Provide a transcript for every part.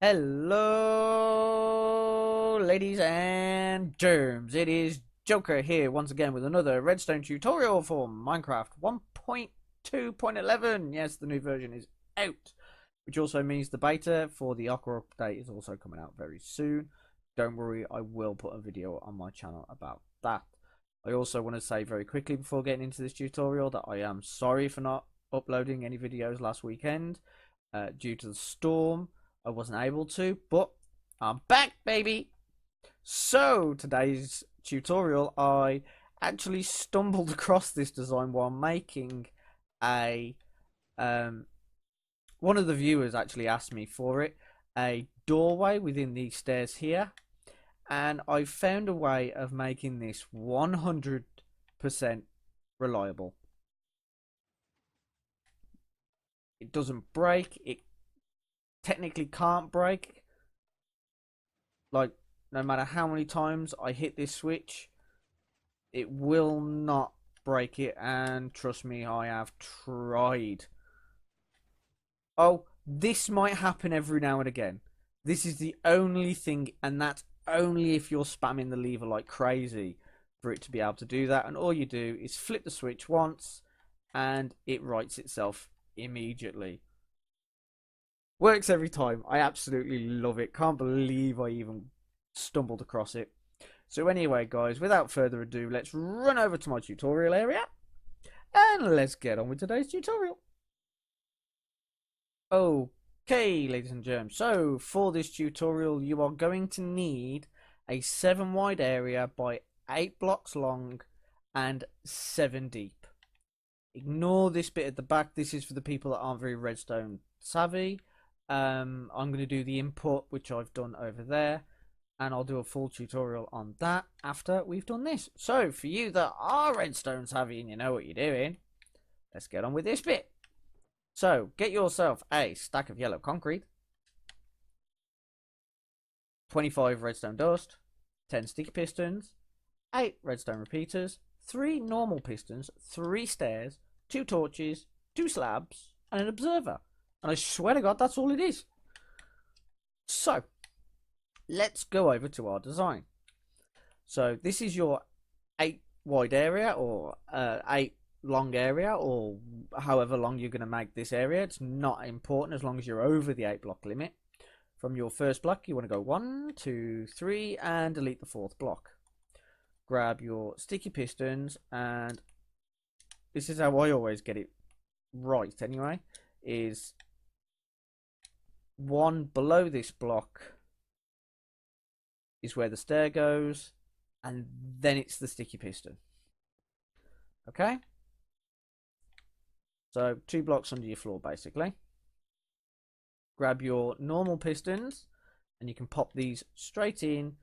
Hello, ladies and germs. It is Joker here once again with another redstone tutorial for Minecraft 1.2.11. Yes, the new version is out, which also means the beta for the Aqua update is also coming out very soon. Don't worry, I will put a video on my channel about that. I also want to say very quickly before getting into this tutorial that I am sorry for not uploading any videos last weekend due to the storm. I wasn't able to, but I'm back, baby. So today's tutorial, I actually stumbled across this design while making a one of the viewers actually asked me for it, a doorway within these stairs here, and I found a way of making this 100% reliable. It doesn't break. It technically can't break. Like, no matter how many times I hit this switch, it will not break it. And trust me, I have tried. Oh, this might happen every now and again. This is the only thing, and that's only if you're spamming the lever like crazy for it to be able to do that. And all you do is flip the switch once and it rights itself immediately. Works every time. I absolutely love it. Can't believe I even stumbled across it. So anyway, guys, without further ado, let's run over to my tutorial area and let's get on with today's tutorial. Okay, ladies and germs. So for this tutorial, you are going to need a 7 wide area by 8 blocks long and 7 deep. Ignore this bit at the back. This is for the people that aren't very redstone savvy. I'm going to do the input, which I've done over there, and I'll do a full tutorial on that after we've done this. So for you that are redstone savvy and you know what you're doing, let's get on with this bit. So get yourself a stack of yellow concrete, 25 redstone dust, 10 sticky pistons, 8 redstone repeaters, 3 normal pistons, 3 stairs, 2 torches, 2 slabs, and an observer. And I swear to God, that's all it is. So let's go over to our design. So this is your 8 wide area, or 8 long area, or however long you're going to make this area. It's not important as long as you're over the 8 block limit. From your first block, you want to go 1, 2, 3, and delete the 4th block. Grab your sticky pistons, and this is how I always get it right anyway, is 1 below this block is where the stair goes, and then it's the sticky piston. Okay? So 2 blocks under your floor basically. Grab your normal pistons and you can pop these straight in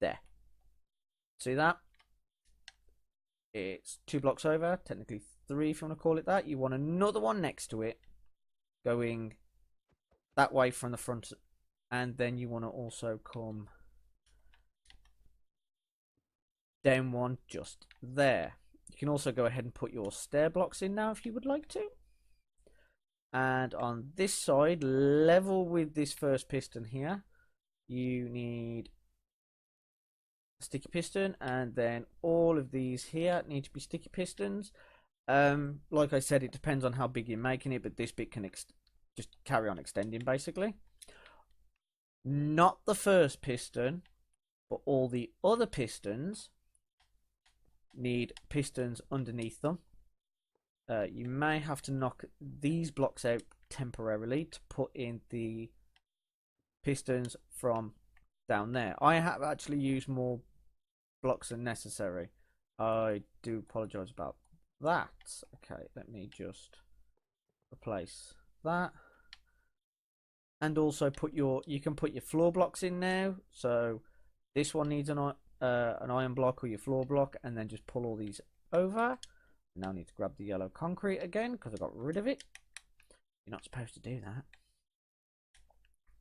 there. See that? It's 2 blocks over, technically 3 if you want to call it that. You want another one next to it going that way from the front, and then you want to also come down one just there. You can also go ahead and put your stair blocks in now if you would like to. And on this side, level with this first piston here, you need a sticky piston, and then all of these here need to be sticky pistons. Like I said, it depends on how big you're making it, but this bit can just carry on extending basically. Not the first piston, but all the other pistons need pistons underneath them. You may have to knock these blocks out temporarily to put in the pistons from down there. I have actually used more blocks than necessary. I do apologize about that. Okay, let me just replace that. And also you can put your floor blocks in now. So this one needs an iron block or your floor block, and then just pull all these over. Now I need to grab the yellow concrete again because I got rid of it. You're not supposed to do that.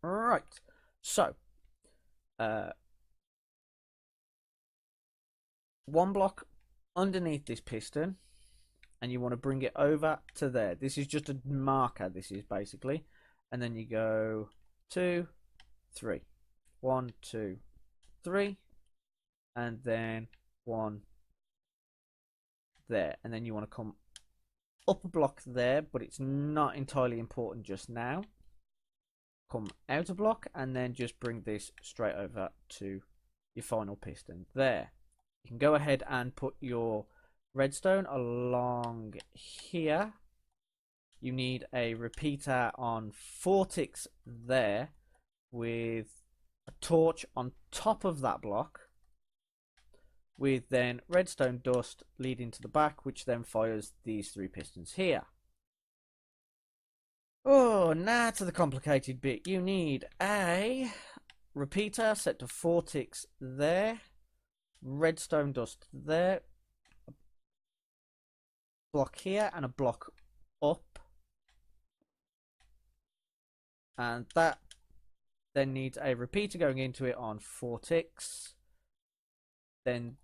Right. So, 1 block underneath this piston, and you want to bring it over to there. This is just a marker. This is basically, and then you go 2, 3. 1, 2, 3, and then 1 there. And then you want to come up a block there, but it's not entirely important just now. Come out a block and then just bring this straight over to your final piston there. You can go ahead and put your redstone along here. You need a repeater on 4 ticks there with a torch on top of that block, with then redstone dust leading to the back, which then fires these 3 pistons here. Oh, now to the complicated bit. You need a repeater set to 4 ticks there, redstone dust there, a block here and a block up, and that then needs a repeater going into it on 4 ticks. Then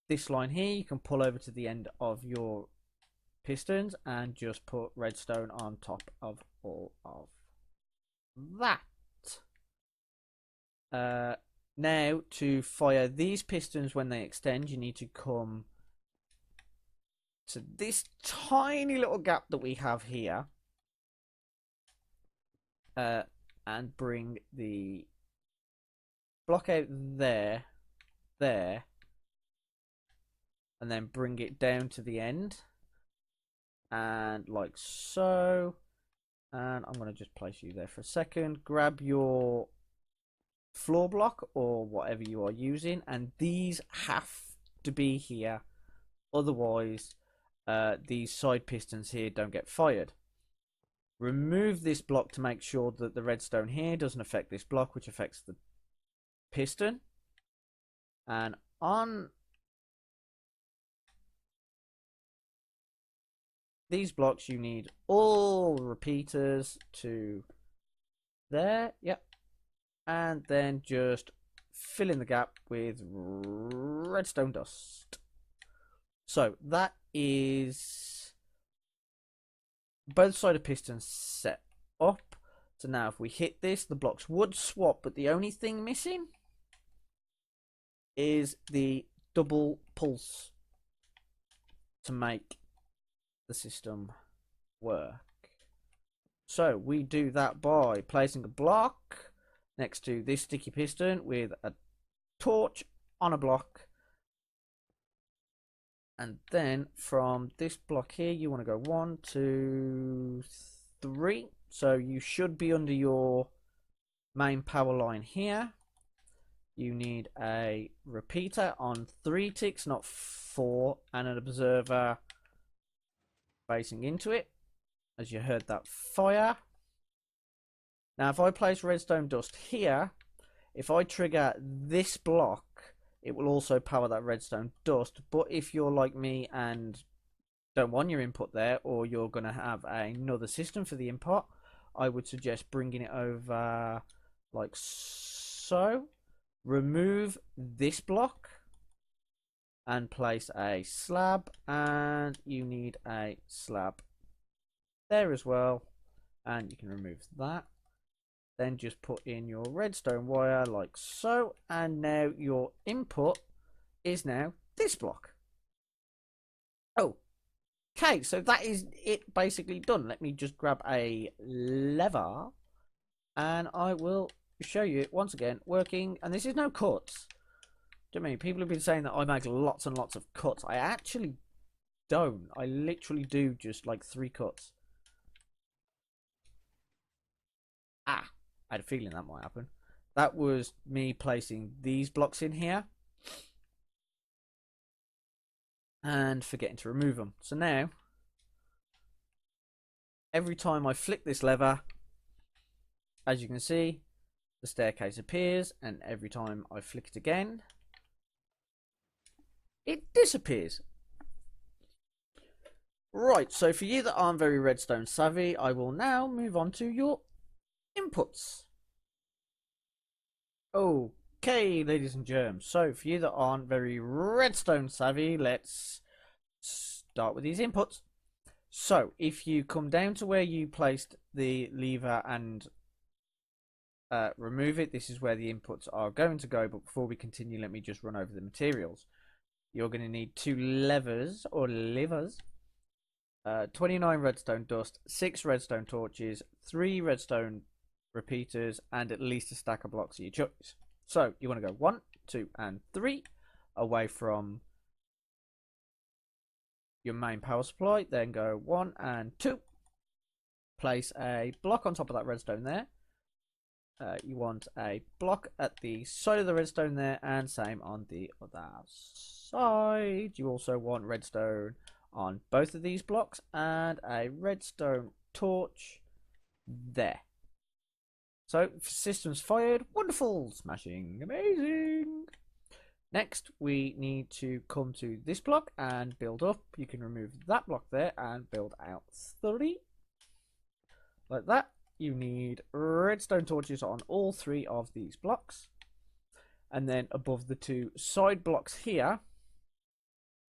this line here you can pull over to the end of your pistons and just put redstone on top of all of that. Now to fire these pistons when they extend, you need to come to this tiny little gap that we have here, and bring the block out there, and then bring it down to the end, and like so. And I'm going to just place you there for a second. Grab your floor block or whatever you are using, and these have to be here, otherwise these side pistons here don't get fired. Remove this block to make sure that the redstone here doesn't affect this block, which affects the piston. And on these blocks you need all repeaters to there, yep, and then just fill in the gap with redstone dust. So that is both side of pistons set up. So now if we hit this, the blocks would swap, but the only thing missing is the double pulse to make the system work. So we do that by placing a block next to this sticky piston with a torch on a block, and then from this block here you want to go 1, 2, 3. So you should be under your main power line here. You need a repeater on 3 ticks, not 4, and an observer facing into it, as you heard that fire. Now if I place redstone dust here, if I trigger this block, it will also power that redstone dust. But if you're like me and don't want your input there, or you're going to have another system for the input, I would suggest bringing it over like so. Remove this block and place a slab, and you need a slab there as well, and you can remove that. Then just put in your redstone wire like so, and now your input is now this block. Okay, so that is it basically done. Let me just grab a lever and I will show you it once again working. And this is no cuts. Do you know what I mean? People have been saying that I make lots and lots of cuts. I actually don't. I literally do just like 3 cuts. Ah, I had a feeling that might happen. That was me placing these blocks in here and forgetting to remove them. So now, every time I flick this lever, as you can see, the staircase appears, and every time I flick it again, it disappears. Right, so for you that aren't very redstone savvy, I will now move on to your inputs. Okay, ladies and germs. So for you that aren't very redstone savvy, let's start with these inputs. So if you come down to where you placed the lever and remove it. This is where the inputs are going to go. But before we continue, let me just run over the materials. You're going to need 2 levers or levers, 29 redstone dust, 6 redstone torches, 3 redstone repeaters, and at least a stack of blocks of your choice. So you want to go 1, 2, and 3 away from your main power supply. Then go 1 and 2. Place a block on top of that redstone there. You want a block at the side of the redstone there, and same on the other side. You also want redstone on both of these blocks and a redstone torch there. So systems fired. Wonderful, smashing, amazing. Next we need to come to this block and build up. You can remove that block there and build out 3 like that. You need redstone torches on all 3 of these blocks, and then above the 2 side blocks here,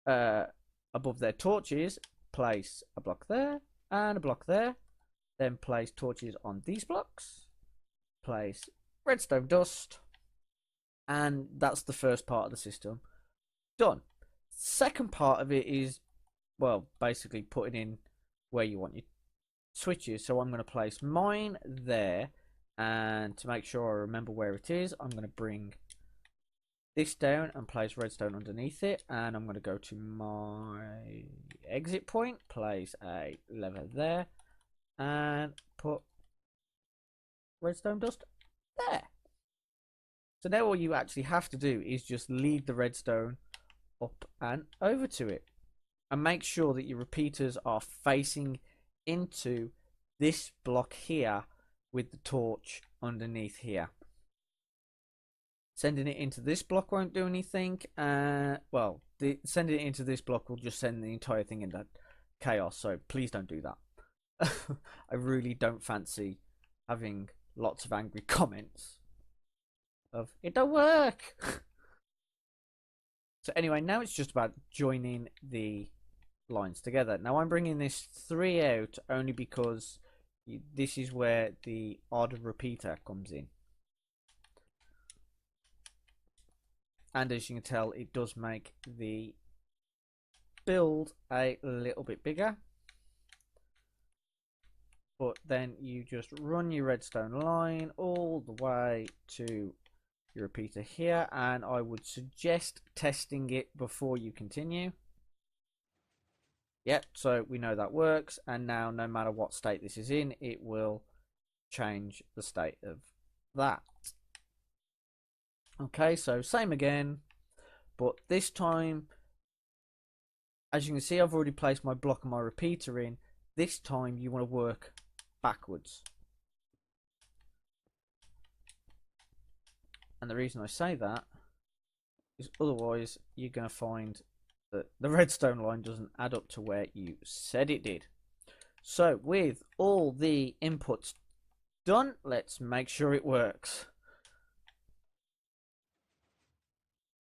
above their torches, place a block there and a block there. Then place torches on these blocks, place redstone dust, and that's the first part of the system done. Second part of it is, well, basically putting in where you want your switches. So I'm going to place mine there, and to make sure I remember where it is, I'm going to bring this down and place redstone underneath it, and I'm going to go to my exit point, place a lever there, and put redstone dust there. So now all you actually have to do is just lead the redstone up and over to it, and make sure that your repeaters are facing into this block here with the torch underneath here. Sending it into this block won't do anything. Well, sending it into this block will just send the entire thing into chaos, so please don't do that. I really don't fancy having lots of angry comments of it don't work. So anyway, now it's just about joining the lines together. Now I'm bringing this 3 out only because this is where the odd repeater comes in, and as you can tell, it does make the build a little bit bigger. But then you just run your redstone line all the way to your repeater here, and I would suggest testing it before you continue. Yep, so we know that works, and now no matter what state this is in, it will change the state of that. Okay, so same again, but this time, as you can see, I've already placed my block and my repeater in. This time you want to work backwards. And the reason I say that is otherwise you're going to find that the redstone line doesn't add up to where you said it did. So with all the inputs done, let's make sure it works.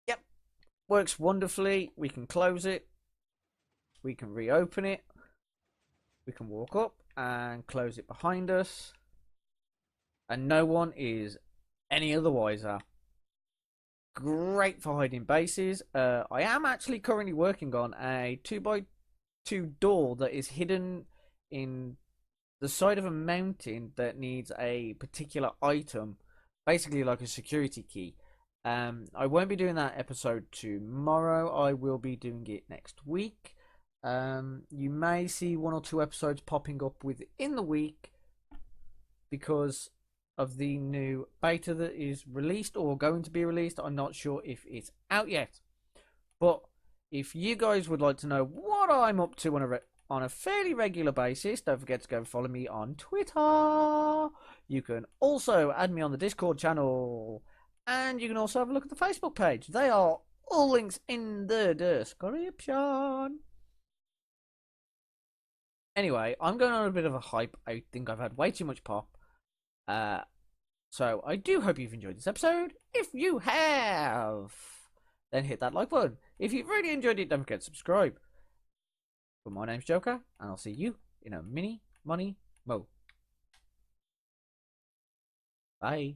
Yep, works wonderfully. We can close it, we can reopen it, we can walk up and close it behind us, and no one is any other wiser. Great for hiding bases. I am actually currently working on a 2x2 door that is hidden in the side of a mountain that needs a particular item, basically like a security key. I won't be doing that episode tomorrow. I will be doing it next week. You may see 1 or 2 episodes popping up within the week because of the new beta that is released or going to be released. I'm not sure if it's out yet, but if you guys would like to know what I'm up to on a fairly regular basis, don't forget to go follow me on Twitter. You can also add me on the Discord channel, and you can also have a look at the Facebook page. They are all links in the description. Anyway, I'm going on a bit of a hype. I think I've had way too much pop. So I do hope you've enjoyed this episode. If you have, then hit that like button. If you've really enjoyed it, don't forget to subscribe. But my name's Joker, and I'll see you in a mini money mo. Bye.